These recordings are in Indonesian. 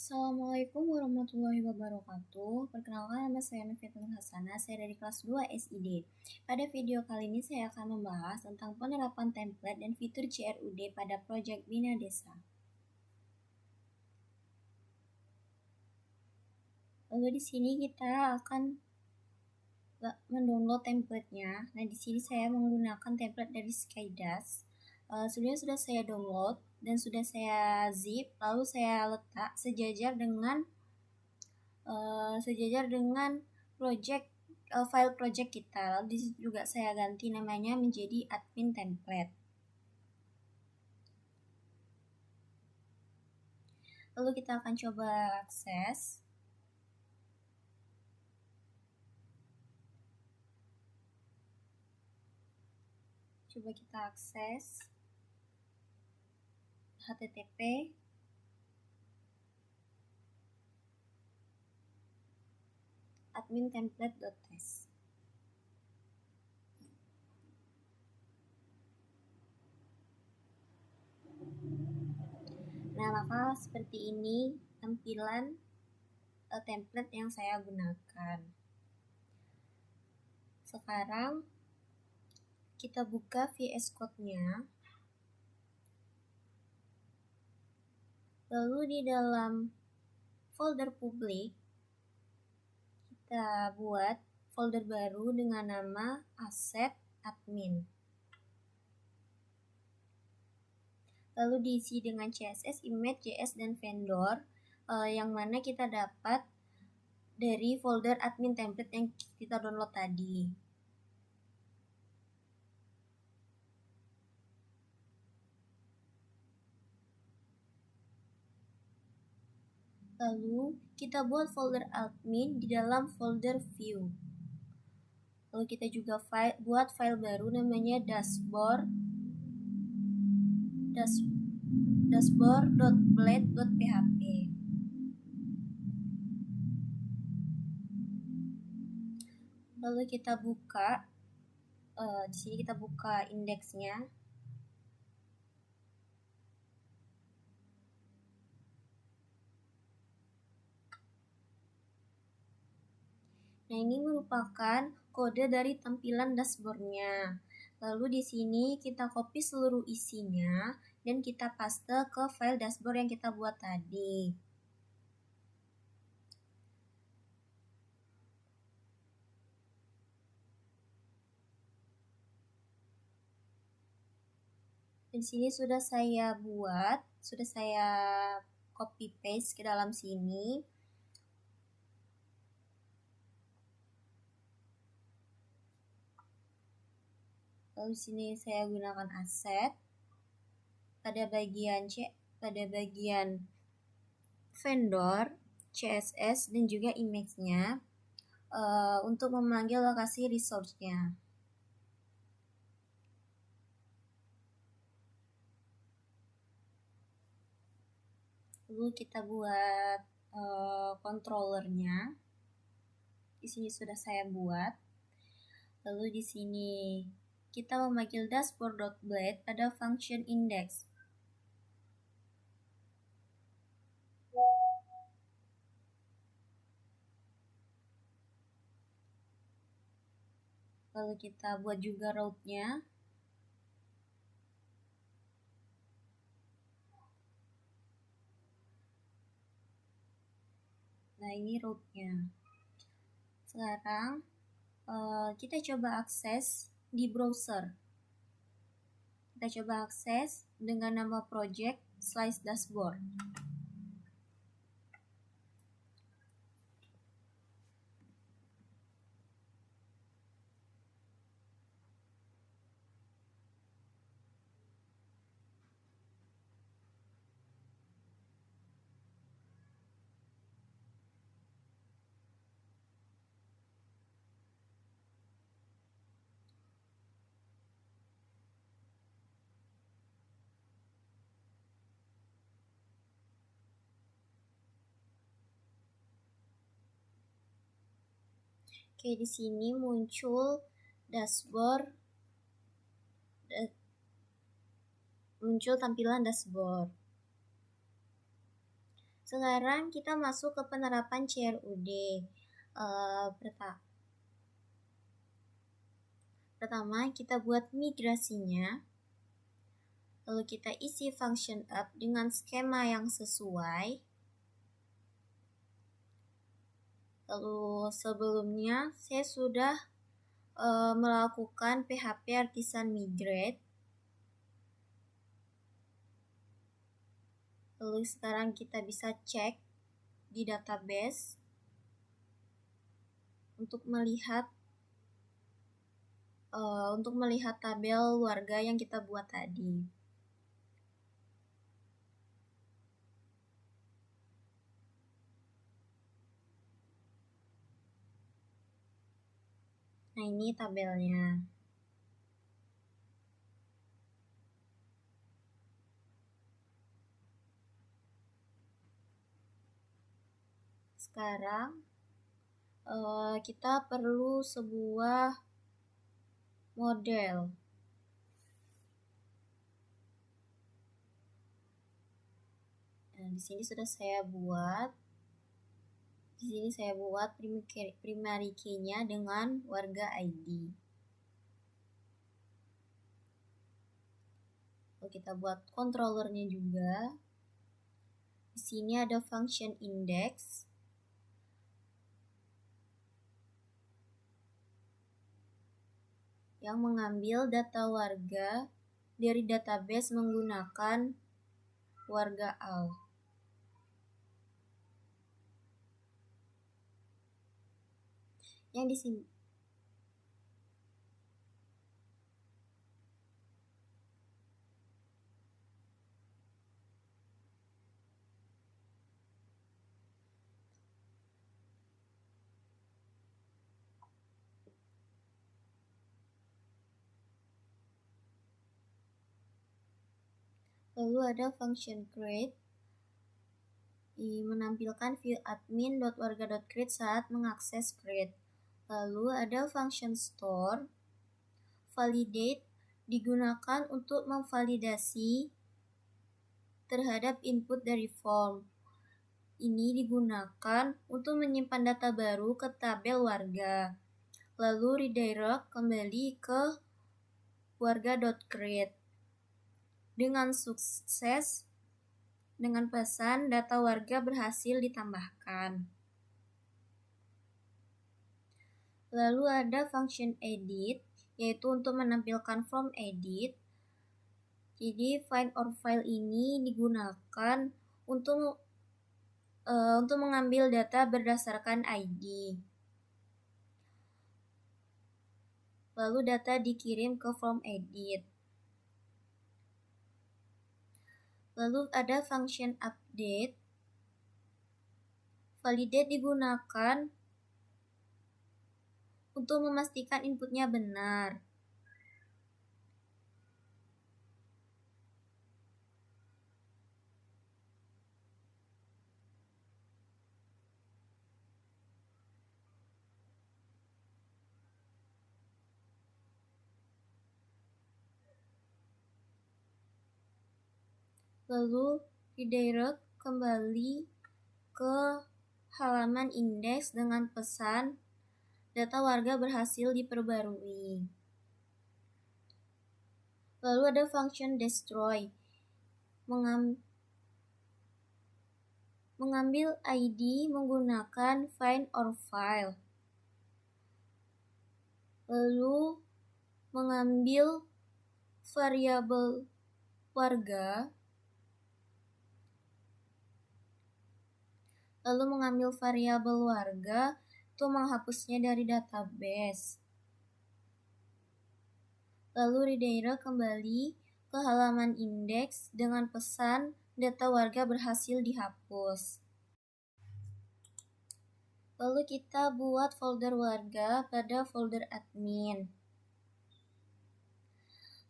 Assalamualaikum warahmatullahi wabarakatuh. Perkenalkan, nama saya Noviatul Hasana, saya dari kelas 2 SID. Pada video kali ini saya akan membahas tentang penerapan template dan fitur CRUD pada proyek Bina Desa. Lalu di sini kita akan mendownload template-nya. Nah, di sini saya menggunakan template dari Skydas. Sebelumnya sudah saya download dan sudah saya zip, lalu saya letak sejajar dengan file project kita. Lalu di situ juga saya ganti namanya menjadi admin template. Lalu kita akan coba akses. Coba kita akses http admintemplate.test. Nah, maka seperti ini tampilan template yang saya gunakan. Sekarang kita buka VS Code-nya. Lalu di dalam folder publik kita buat folder baru dengan nama Asset Admin. Lalu diisi dengan CSS, image, JS, dan vendor yang mana kita dapat dari folder admin template yang kita download tadi. Lalu kita buat folder admin di dalam folder view. Lalu kita juga buat file baru namanya dashboard.blade.php. Lalu kita buka di sini kita buka indeksnya. Nah, ini merupakan kode dari tampilan dashboardnya. Lalu di sini kita copy seluruh isinya dan kita paste ke file dashboard yang kita buat tadi. Di sini sudah saya copy paste ke dalam sini. Lalu di sini saya gunakan aset pada bagian vendor, CSS, dan juga image-nya untuk memanggil lokasi resource-nya. Lalu kita buat controllernya. Di sini sudah saya buat. Lalu di sini kita memanggil dashboard.blade pada function index. Lalu kita buat juga route-nya. Nah, ini route-nya. Sekarang kita coba akses di browser. Kita coba akses dengan nama project /dashboard. Oke, di sini muncul dashboard, muncul tampilan dashboard. Sekarang kita masuk ke penerapan CRUD. Pertama, kita buat migrasinya. Lalu kita isi function up dengan skema yang sesuai. Lalu sebelumnya saya sudah melakukan PHP Artisan Migrate. Lalu sekarang kita bisa cek di database untuk melihat tabel warga yang kita buat tadi. Nah, ini tabelnya. Sekarang kita perlu sebuah model. Nah, di sini sudah saya buat. Di sini saya buat primary key-nya dengan warga ID. Lalu kita buat controllernya juga. Di sini ada function index. Yang mengambil data warga dari database menggunakan warga AL. Yang di sini lalu ada function create menampilkan view admin.warga.create saat mengakses create. Lalu ada function store validate digunakan untuk memvalidasi terhadap input dari form. Ini digunakan untuk menyimpan data baru ke tabel warga. Lalu redirect kembali ke warga.create dengan sukses dengan pesan data warga berhasil ditambahkan. Lalu ada function edit, yaitu untuk menampilkan form edit. Jadi find or file ini digunakan untuk mengambil data berdasarkan ID. Lalu data dikirim ke form edit. Lalu ada function update. Validate digunakan untuk memastikan inputnya benar. Lalu redirect kembali ke halaman indeks dengan pesan data warga berhasil diperbarui. Lalu ada function destroy, mengambil ID menggunakan find or file. Lalu mengambil variabel warga. Lalu mengambil variabel warga itu menghapusnya dari database. Lalu redirect kembali ke halaman indeks dengan pesan data warga berhasil dihapus. Lalu kita buat folder warga pada folder admin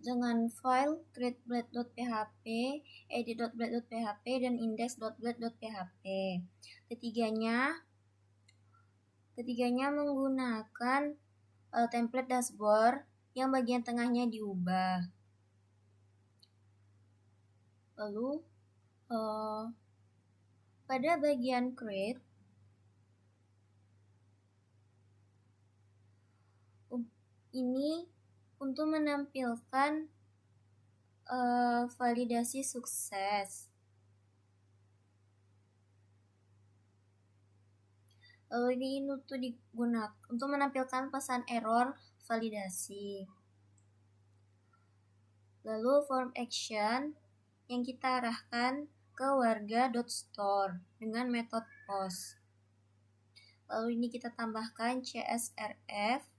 dengan file create.blade.php, edit.blade.php, dan index.blade.php. Ketiganya menggunakan template dashboard yang bagian tengahnya diubah. Lalu Pada bagian create, ini untuk menampilkan validasi sukses. Lalu ini untuk digunakan untuk menampilkan pesan error validasi. Lalu form action yang kita arahkan ke warga.store dengan metode post. Lalu ini kita tambahkan CSRF.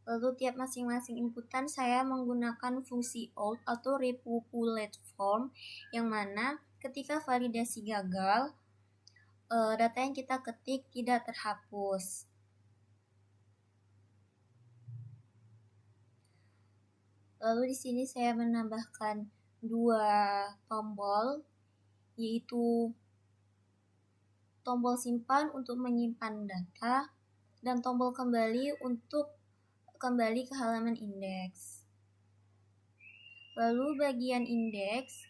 Lalu tiap masing-masing inputan saya menggunakan fungsi out atau repopulate form, yang mana ketika validasi gagal, data yang kita ketik tidak terhapus. Lalu di sini saya menambahkan 2 tombol, yaitu tombol simpan untuk menyimpan data dan tombol kembali untuk kembali ke halaman indeks. Lalu bagian indeks,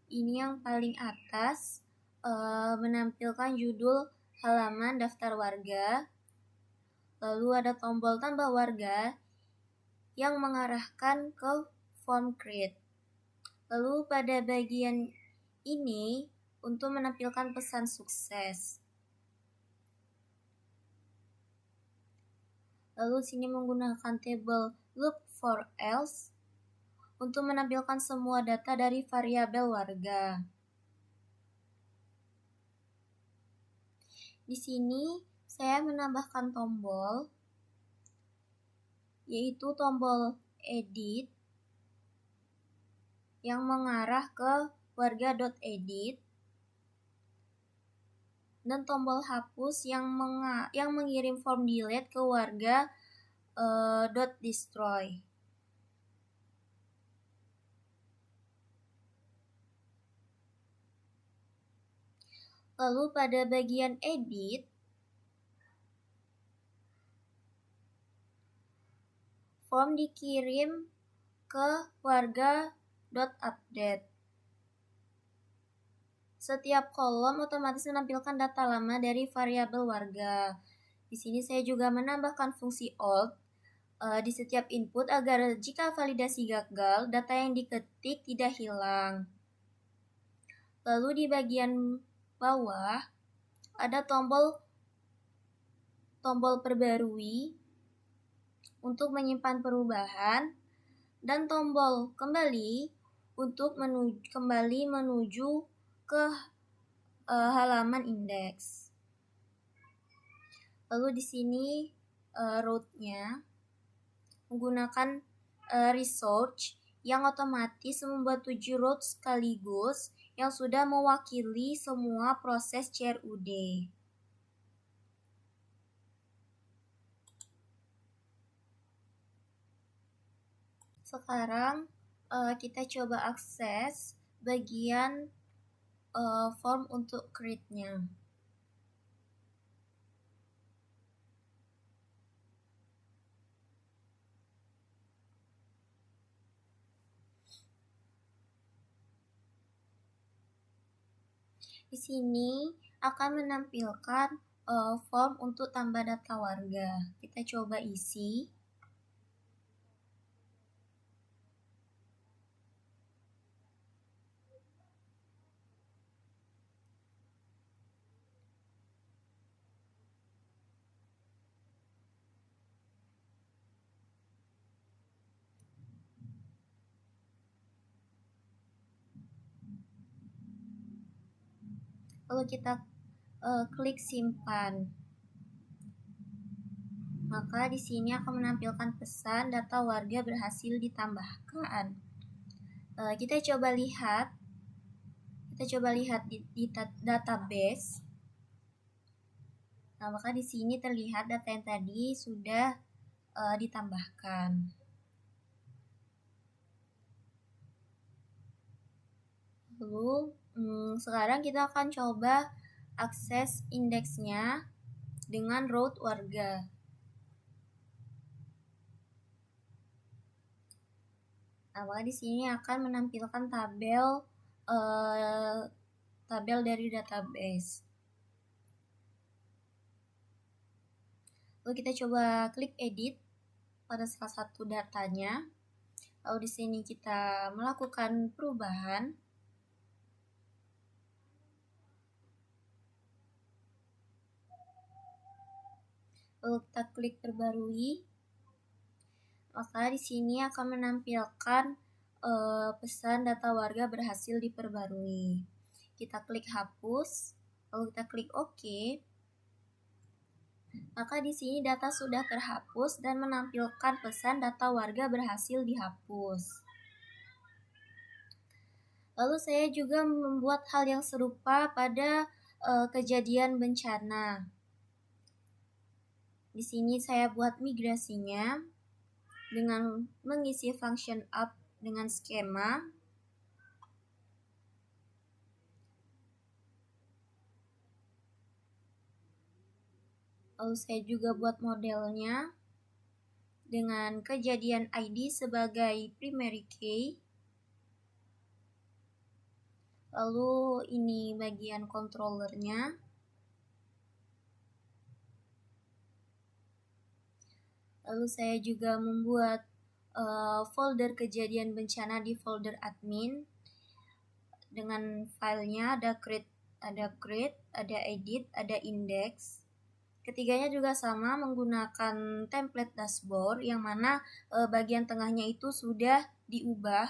ini yang paling atas menampilkan judul halaman daftar warga. Lalu ada tombol tambah warga yang mengarahkan ke form create. Lalu pada bagian ini untuk menampilkan pesan sukses. Lalu sini menggunakan table loop for else untuk menampilkan semua data dari variabel warga. Di sini saya menambahkan tombol, yaitu tombol edit yang mengarah ke warga.edit dan tombol hapus yang mengirim form delete ke warga .destroy. Lalu pada bagian edit, form dikirim ke warga.update. Setiap kolom otomatis menampilkan data lama dari variabel warga. Di sini saya juga menambahkan fungsi alt di setiap input agar jika validasi gagal, data yang diketik tidak hilang. Lalu di bagian bawah ada tombol perbarui untuk menyimpan perubahan dan tombol kembali untuk kembali menuju ke halaman indeks. Lalu di sini route-nya menggunakan research yang otomatis membuat 7 route sekaligus yang sudah mewakili semua proses CRUD. Sekarang kita coba akses bagian form untuk create-nya. Di sini akan menampilkan form untuk tambah data warga. Kita coba isi. Lalu kita klik simpan. Maka di sini akan menampilkan pesan data warga berhasil ditambahkan. Kita coba lihat di database. Nah, maka di sini terlihat data yang tadi sudah ditambahkan. Lalu sekarang kita akan coba akses indeksnya dengan route warga. Nah, maka di sini akan menampilkan tabel dari database. Lalu kita coba klik edit pada salah satu datanya. Lalu di sini kita melakukan perubahan. Lalu kita klik perbarui. Maka di sini akan menampilkan pesan data warga berhasil diperbarui. Kita klik hapus, lalu kita klik OK. Maka di sini data sudah terhapus dan menampilkan pesan data warga berhasil dihapus. Lalu saya juga membuat hal yang serupa pada kejadian bencana. Di sini saya buat migrasinya dengan mengisi function up dengan skema. Lalu saya juga buat modelnya dengan kejadian ID sebagai primary key. Lalu ini bagian controllernya. Lalu saya juga membuat folder kejadian bencana di folder admin dengan filenya ada create, ada edit, ada index. Ketiganya juga sama menggunakan template dashboard yang mana bagian tengahnya itu sudah diubah,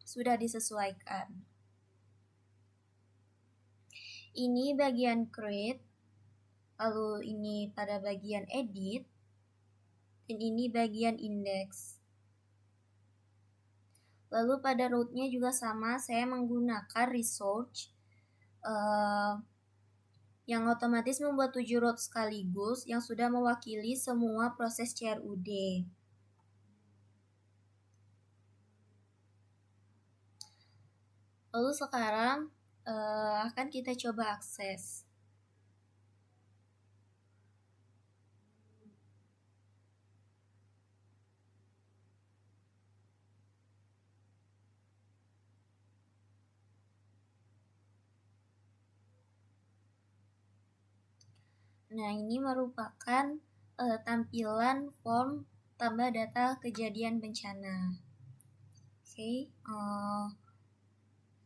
sudah disesuaikan. Ini bagian create, lalu ini pada bagian edit, dan ini bagian index. Lalu pada root-nya juga sama, saya menggunakan research yang otomatis membuat 7 root sekaligus yang sudah mewakili semua proses CRUD. Lalu sekarang akan kita coba akses. Nah, ini merupakan tampilan form tambah data kejadian bencana. Oke,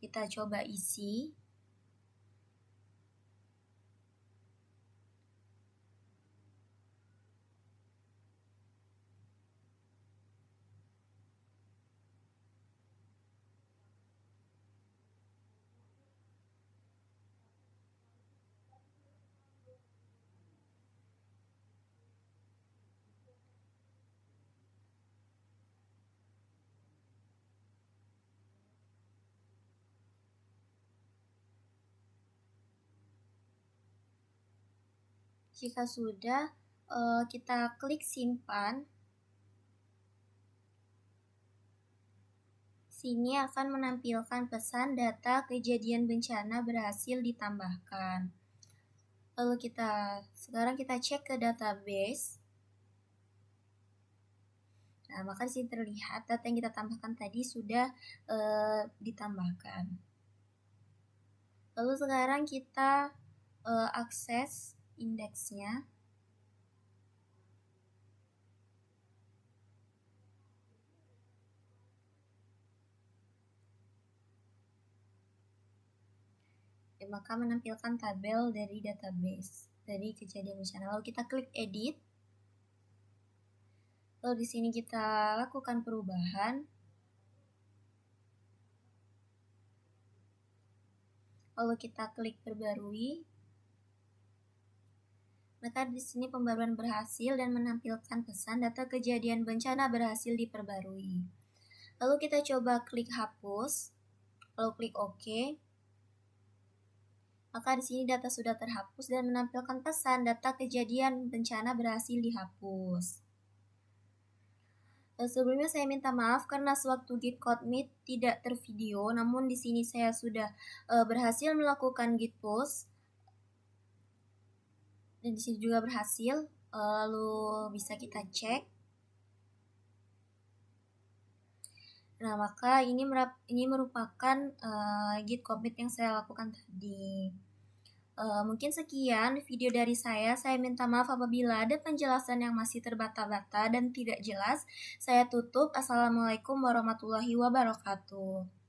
kita coba isi. Jika sudah, kita klik simpan. Sini akan menampilkan pesan data kejadian bencana berhasil ditambahkan. Lalu sekarang kita cek ke database. Nah, maka di sini terlihat data yang kita tambahkan tadi sudah ditambahkan. Lalu sekarang kita akses indeksnya. Maka menampilkan tabel dari database dari kejadian bencana. Lalu kita klik edit. Lalu di sini kita lakukan perubahan. Lalu kita klik perbarui. Maka di sini pembaruan berhasil dan menampilkan pesan data kejadian bencana berhasil diperbarui. Lalu kita coba klik hapus. Lalu klik OK. Maka di sini data sudah terhapus dan menampilkan pesan data kejadian bencana berhasil dihapus. Sebelumnya saya minta maaf karena sewaktu Git commit tidak tervideo, namun di sini saya sudah berhasil melakukan Git push dan di sini juga berhasil. Lalu bisa kita cek. Nah, maka ini merupakan git commit yang saya lakukan tadi. Mungkin sekian video dari saya. Saya minta maaf apabila ada penjelasan yang masih terbata-bata dan tidak jelas. Saya tutup. Assalamualaikum warahmatullahi wabarakatuh.